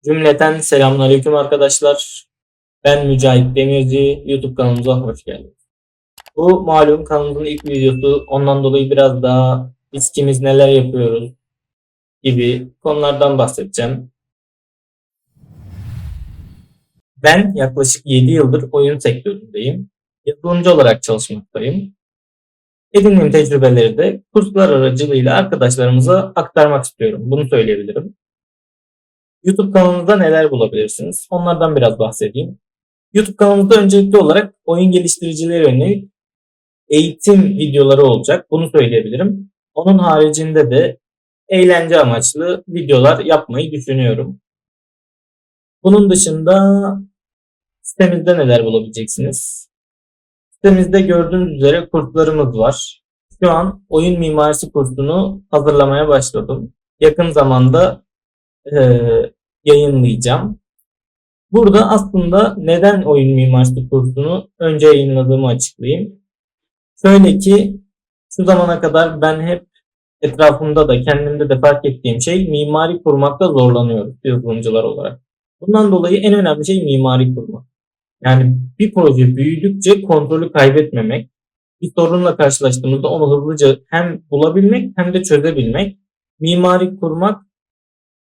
Cümleten selamünaleyküm arkadaşlar. Ben Mücahit Demirci. YouTube kanalımıza hoş geldiniz. Bu malum kanalımızın ilk videosu. Ondan dolayı biraz daha biz kimiz, neler yapıyoruz gibi konulardan bahsedeceğim. Ben yaklaşık 7 yıldır oyun sektöründeyim. Yazılımcı olarak çalışmaktayım. Edindiğim tecrübeleri de kurslar aracılığıyla arkadaşlarımıza aktarmak istiyorum. Bunu söyleyebilirim. YouTube kanalımızda neler bulabilirsiniz? Onlardan biraz bahsedeyim. YouTube kanalımızda öncelikli olarak oyun geliştiricileri yönelik eğitim videoları olacak. Bunu söyleyebilirim. Onun haricinde de eğlence amaçlı videolar yapmayı düşünüyorum. Bunun dışında sitemizde neler bulabileceksiniz? Sitemizde gördüğünüz üzere kurslarımız var. Şu an oyun mimarisi kursunu hazırlamaya başladım. Yakın zamanda yayınlayacağım. Burada aslında neden oyun mimarisi kursunu önce yayınladığımı açıklayayım. Şöyle ki şu zamana kadar ben hep etrafımda da kendimde de fark ettiğim şey mimari kurmakta zorlanıyoruz yazılımcılar olarak. Bundan dolayı en önemli şey mimari kurmak. Yani bir proje büyüdükçe kontrolü kaybetmemek, bir sorunla karşılaştığımızda onu hızlıca hem bulabilmek hem de çözebilmek, mimari kurmak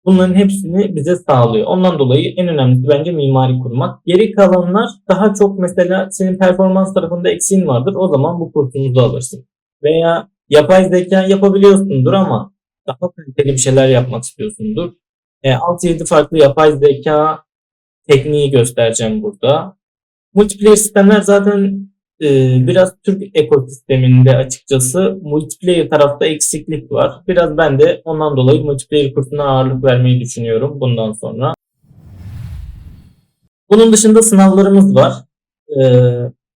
bunların hepsini bize sağlıyor. Ondan dolayı en önemlisi bence mimari kurmak. Geri kalanlar daha çok mesela senin performans tarafında eksiğin vardır. O zaman bu kursumuzu alırsın. Veya yapay zeka yapabiliyorsundur ama daha kaliteli bir şeyler yapmak istiyorsundur. 6-7 farklı yapay zeka tekniği göstereceğim burada. Multiplayer sistemler zaten biraz Türk ekosisteminde açıkçası multiplayer tarafta eksiklik var. Biraz ben de ondan dolayı multiplayer kursuna ağırlık vermeyi düşünüyorum bundan sonra. Bunun dışında sınavlarımız var.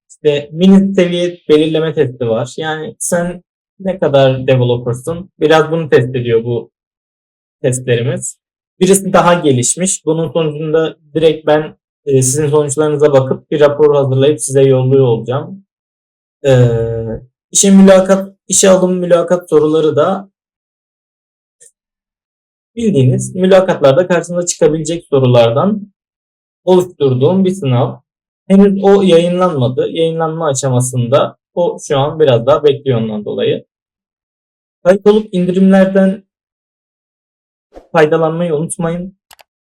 İşte mini seviye belirleme testi var. Yani sen ne kadar developer'sın? Biraz bunu test ediyor bu testlerimiz. Birisi daha gelişmiş. Bunun sonucunda direkt ben sizin sonuçlarınıza bakıp bir rapor hazırlayıp size yolluyor olacağım. İşe alım mülakat soruları da bildiğiniz mülakatlarda karşınıza çıkabilecek sorulardan oluşturduğum bir sınav. Henüz o yayınlanmadı. Yayınlanma aşamasında o şu an biraz daha bekliyor ondan dolayı. Kayıt olup indirimlerden faydalanmayı unutmayın.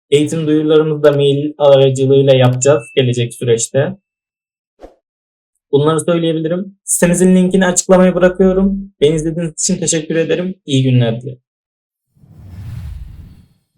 Eğitim duyurularımızı da mail aracılığıyla yapacağız gelecek süreçte. Bunları söyleyebilirim. Sitemizin linkini açıklamaya bırakıyorum. Beni izlediğiniz için teşekkür ederim. İyi günler dilerim.